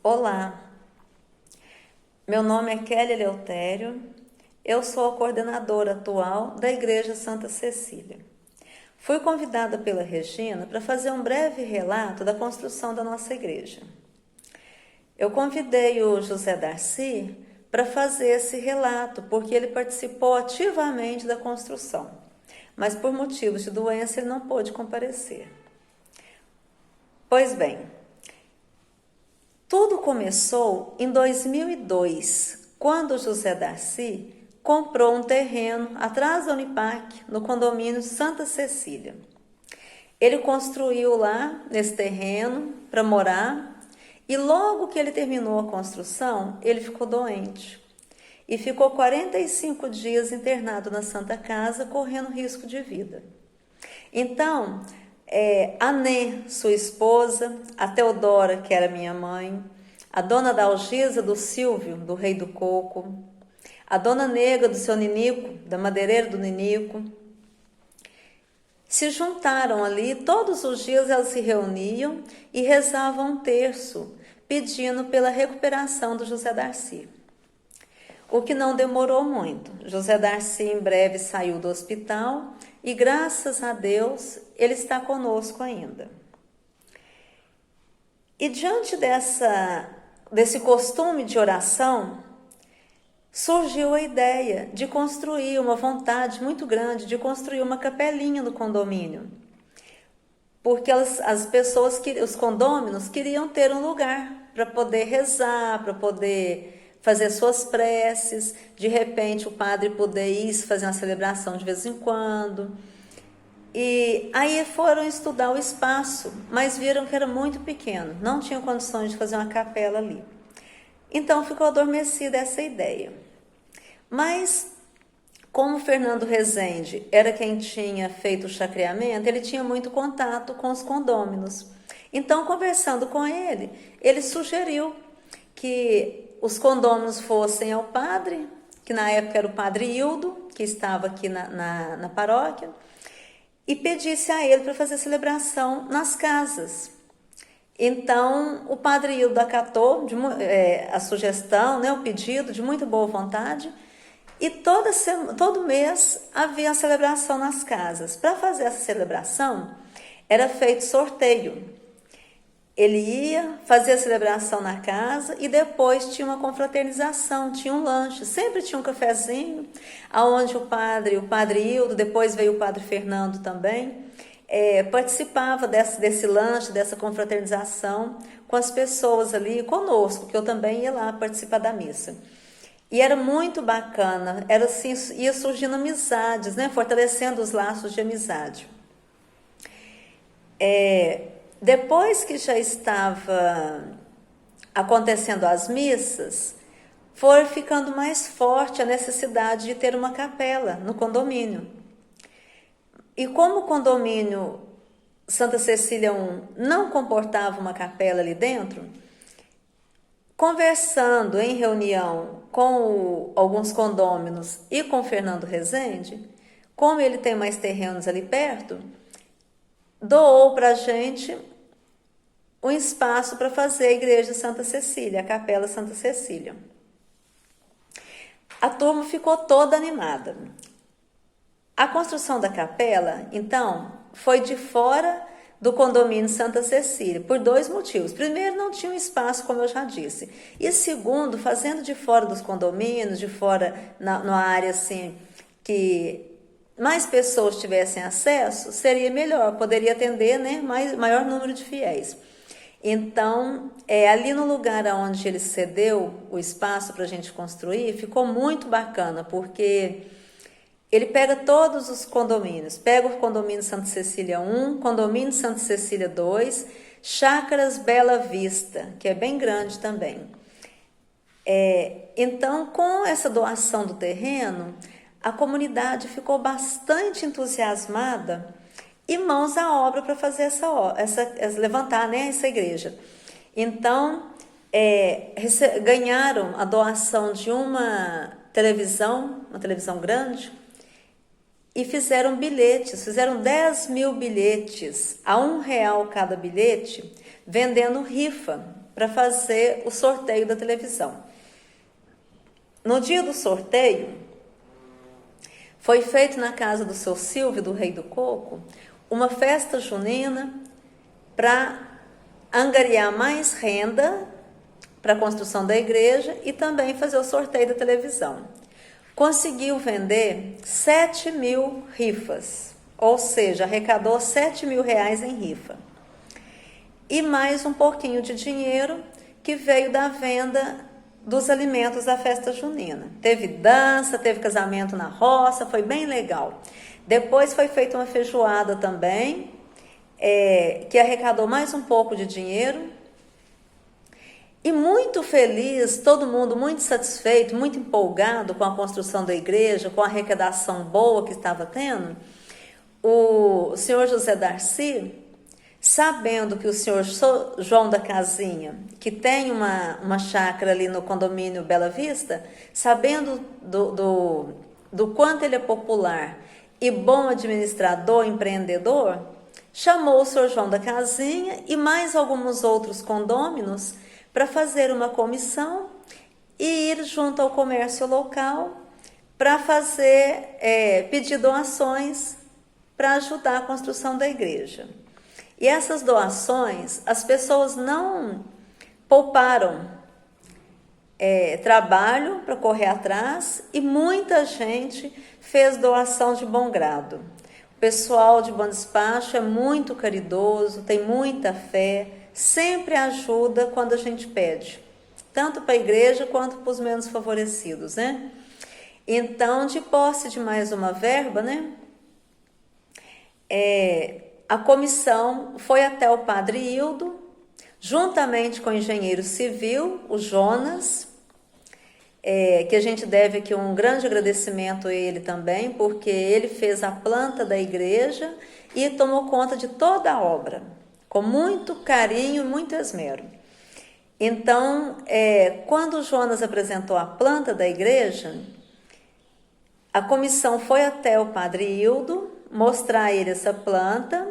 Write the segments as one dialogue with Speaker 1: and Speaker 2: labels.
Speaker 1: Olá, meu nome é Kelly Eleutério, eu sou a coordenadora atual da Igreja Santa Cecília. Fui convidada pela Regina para fazer um breve relato da construção da nossa igreja. Eu convidei o José Darcy para fazer esse relato, porque ele participou ativamente da construção, mas por motivos de doença ele não pôde comparecer. Pois bem, tudo começou em 2002, quando o José Darcy comprou um terreno atrás da Unipac, no condomínio Santa Cecília. Ele construiu lá, nesse terreno, para morar, e logo que ele terminou a construção, ele ficou doente. E ficou 45 dias internado na Santa Casa, correndo risco de vida. Então, a Nê, sua esposa, a Teodora, que era minha mãe, a dona Dalgisa do Silvio, do Rei do Coco, a dona Nega do seu Ninico, da madeireira do Ninico, se juntaram ali, todos os dias elas se reuniam e rezavam um terço, pedindo pela recuperação do José Darcy. O que não demorou muito. José Darcy em breve saiu do hospital e, graças a Deus, ele está conosco ainda. E diante desse costume de oração, surgiu a ideia de construir, uma vontade muito grande de construir uma capelinha no condomínio. Porque as pessoas, os condôminos, queriam ter um lugar para poder rezar, para poder fazer suas preces, de repente o padre poder ir fazer uma celebração de vez em quando. E aí foram estudar o espaço, mas viram que era muito pequeno, não tinham condições de fazer uma capela ali. Então ficou adormecida essa ideia. Mas, como Fernando Rezende era quem tinha feito o chacreamento, ele tinha muito contato com os condôminos. Então, conversando com ele, ele sugeriu que os condôminos fossem ao padre, que na época era o padre Hildo, que estava aqui na paróquia, e pedisse a ele para fazer celebração nas casas. Então, o padre Hildo acatou a sugestão, o pedido de muita boa vontade, e todo mês havia a celebração nas casas. Para fazer essa celebração, era feito sorteio. Ele ia fazer a celebração na casa e depois tinha uma confraternização, tinha um lanche, sempre tinha um cafezinho, onde o padre Hildo, depois veio o padre Fernando também, participava desse lanche, dessa confraternização com as pessoas ali, conosco, que eu também ia lá participar da missa. E era muito bacana, era assim, ia surgindo amizades, fortalecendo os laços de amizade. Depois que já estava acontecendo as missas, foi ficando mais forte a necessidade de ter uma capela no condomínio. E como o condomínio Santa Cecília I não comportava uma capela ali dentro, conversando em reunião com alguns condôminos e com Fernando Rezende, como ele tem mais terrenos ali perto, doou para a gente um espaço para fazer a igreja Santa Cecília, a capela Santa Cecília. A turma ficou toda animada. A construção da capela, então, foi de fora do condomínio Santa Cecília, por dois motivos. Primeiro, não tinha um espaço, como eu já disse. E segundo, fazendo de fora dos condomínios, de fora na área assim, que mais pessoas tivessem acesso, seria melhor, poderia atender maior número de fiéis. Então, ali no lugar onde ele cedeu o espaço para a gente construir, ficou muito bacana, porque ele pega todos os condomínios, pega o condomínio Santa Cecília I, condomínio Santa Cecília II, Chácaras Bela Vista, que é bem grande também. Então, com essa doação do terreno, a comunidade ficou bastante entusiasmada e mãos à obra para fazer levantar essa igreja. Então, ganharam a doação de uma televisão grande, e fizeram bilhetes, fizeram 10 mil bilhetes, a R$1 cada bilhete, vendendo rifa. para fazer o sorteio da televisão. No dia do sorteio, foi feito na casa do seu Silvio, do Rei do Coco, uma festa junina para angariar mais renda para a construção da igreja e também fazer o sorteio da televisão. Conseguiu vender 7.000 rifas, ou seja, arrecadou 7.000 reais em rifa. E mais um pouquinho de dinheiro que veio da venda dos alimentos da festa junina. Teve dança, teve casamento na roça, foi bem legal. Depois foi feita uma feijoada também, que arrecadou mais um pouco de dinheiro. E muito feliz, todo mundo muito satisfeito, muito empolgado com a construção da igreja, com a arrecadação boa que estava tendo, o senhor José Darcy, sabendo que o senhor João da Casinha, que tem uma chácara ali no condomínio Bela Vista, sabendo do quanto ele é popular e bom administrador, empreendedor, chamou o senhor João da Casinha e mais alguns outros condôminos para fazer uma comissão e ir junto ao comércio local para pedir doações para ajudar a construção da igreja. E essas doações, as pessoas não pouparam trabalho para correr atrás e muita gente fez doação de bom grado. O pessoal de Bom Despacho é muito caridoso, tem muita fé, sempre ajuda quando a gente pede, tanto para a igreja quanto para os menos favorecidos, né? Então, de posse de mais uma verba, né? A comissão foi até o padre Hildo, juntamente com o engenheiro civil, o Jonas, que a gente deve aqui um grande agradecimento a ele também, porque ele fez a planta da igreja e tomou conta de toda a obra, com muito carinho e muito esmero. Então, quando o Jonas apresentou a planta da igreja, a comissão foi até o padre Hildo, mostrar a ele essa planta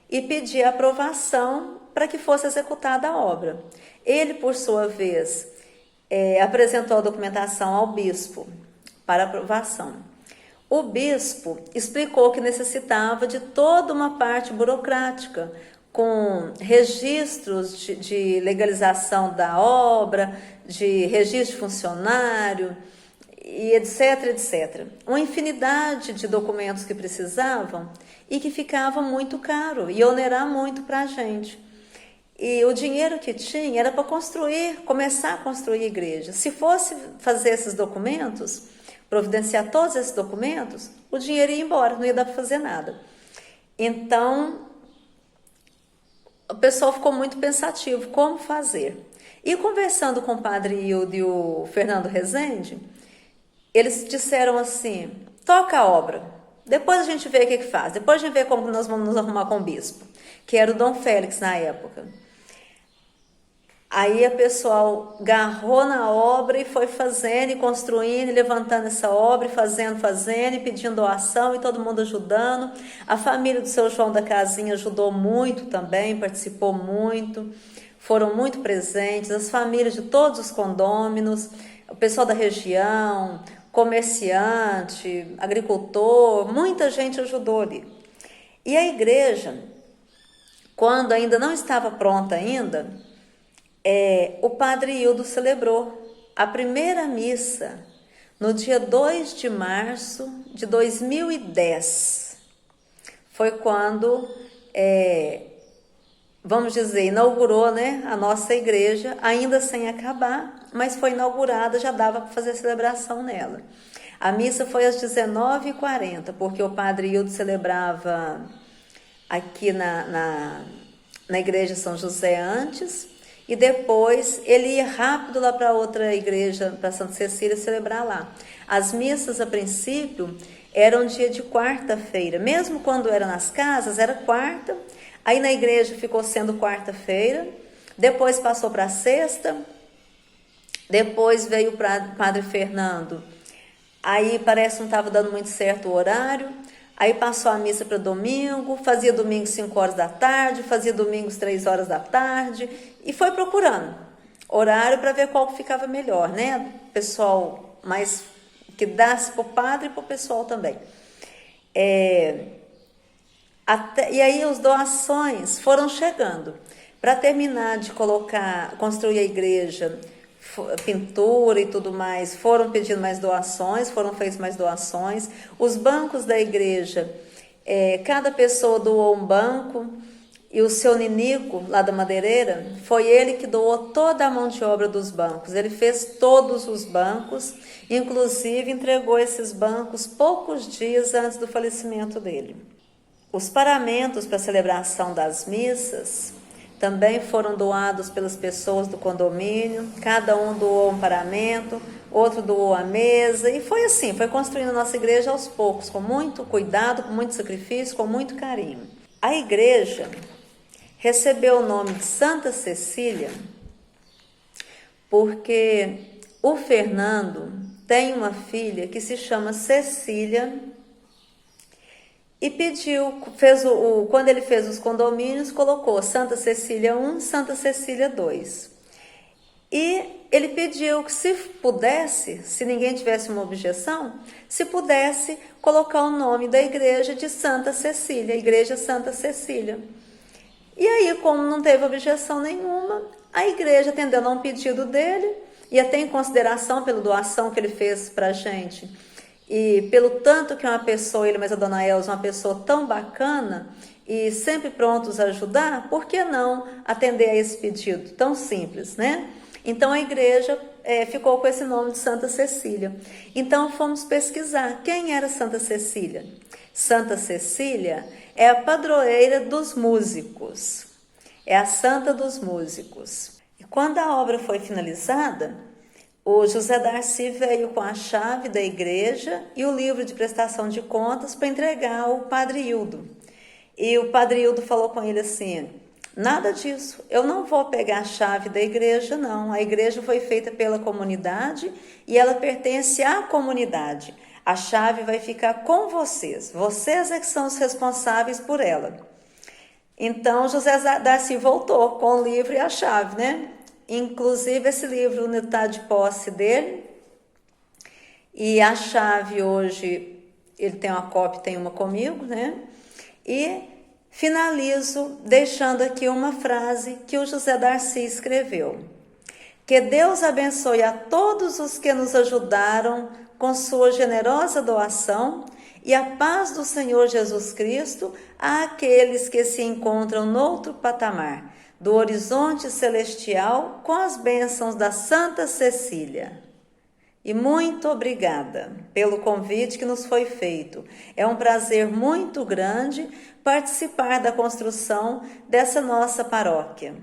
Speaker 1: e pedir aprovação para que fosse executada a obra. Ele, por sua vez, apresentou a documentação ao bispo para aprovação. O bispo explicou que necessitava de toda uma parte burocrática, com registros de legalização da obra, de registro de funcionário, e etc, etc. Uma infinidade de documentos que precisavam e que ficava muito caro e onerar muito para a gente. E o dinheiro que tinha era para começar a construir a igreja. Se fosse fazer esses documentos, providenciar todos esses documentos, o dinheiro ia embora, não ia dar para fazer nada. Então, o pessoal ficou muito pensativo, como fazer? E conversando com o padre Hildo e o Fernando Rezende, eles disseram assim, toca a obra, depois a gente vê o que faz, depois a gente vê como nós vamos nos arrumar com o bispo, que era o Dom Félix na época. Aí a pessoal agarrou na obra e foi fazendo e construindo e levantando essa obra, e fazendo e pedindo doação e todo mundo ajudando. A família do seu João da Casinha ajudou muito também, participou muito, foram muito presentes, as famílias de todos os condôminos, o pessoal da região, comerciante, agricultor, muita gente ajudou ali. E a igreja, quando ainda não estava pronta ainda, o padre Hildo celebrou a primeira missa no dia 2 de março de 2010. Foi quando, vamos dizer, inaugurou, né, a nossa igreja, ainda sem acabar, mas foi inaugurada, já dava para fazer celebração nela. A missa foi às 19h40, porque o padre Hildo celebrava aqui na igreja São José antes, e depois ele ia rápido lá para outra igreja, para Santa Cecília, celebrar lá. As missas, a princípio, eram dia de quarta-feira, mesmo quando era nas casas, era quarta, aí na igreja ficou sendo quarta-feira, depois passou para sexta, depois veio o padre Fernando, aí parece que não estava dando muito certo o horário, aí passou a missa para domingo, fazia domingo 5 horas da tarde, fazia domingos 3 horas da tarde, e foi procurando. horário para ver qual ficava melhor, né? Pessoal mais que desse para o padre e para o pessoal também. E aí as doações foram chegando. Para terminar de construir a igreja, pintura e tudo mais, foram pedindo mais doações, foram feitas mais doações. Os bancos da igreja, cada pessoa doou um banco, e o seu Ninico, lá da Madeireira, foi ele que doou toda a mão de obra dos bancos. Ele fez todos os bancos, inclusive entregou esses bancos poucos dias antes do falecimento dele. Os paramentos para a celebração das missas também foram doados pelas pessoas do condomínio. Cada um doou um paramento, outro doou a mesa, e foi assim, foi construindo a nossa igreja aos poucos, com muito cuidado, com muito sacrifício, com muito carinho. A igreja recebeu o nome de Santa Cecília porque o Fernando tem uma filha que se chama Cecília e pediu, quando ele fez os condomínios, colocou Santa Cecília 1, Santa Cecília 2. E ele pediu que, se pudesse, se ninguém tivesse uma objeção, se pudesse colocar o nome da igreja de Santa Cecília, Igreja Santa Cecília. E aí, como não teve objeção nenhuma, a igreja, atendendo a um pedido dele, e até em consideração pela doação que ele fez para a gente, e pelo tanto que uma pessoa, ele, mas a dona Elza, uma pessoa tão bacana, e sempre prontos a ajudar, por que não atender a esse pedido tão simples, né? Então a igreja ficou com esse nome de Santa Cecília. Então fomos pesquisar quem era Santa Cecília. Santa Cecília é a padroeira dos músicos, é a santa dos músicos. E quando a obra foi finalizada, o José Darcy veio com a chave da igreja e o livro de prestação de contas para entregar ao Padre Hildo. E o Padre Hildo falou com ele assim: nada disso, eu não vou pegar a chave da igreja, não. A igreja foi feita pela comunidade e ela pertence à comunidade. A chave vai ficar com vocês. Vocês é que são os responsáveis por ela. Então, José Darcy voltou com o livro e a chave, né? Inclusive, esse livro está de posse dele. E a chave hoje, ele tem uma cópia, tem uma comigo, né? E finalizo deixando aqui uma frase que o José Darcy escreveu. Que Deus abençoe a todos os que nos ajudaram com sua generosa doação, e a paz do Senhor Jesus Cristo àqueles que se encontram noutro patamar, do horizonte celestial, com as bênçãos da Santa Cecília. E muito obrigada pelo convite que nos foi feito. É um prazer muito grande participar da construção dessa nossa paróquia.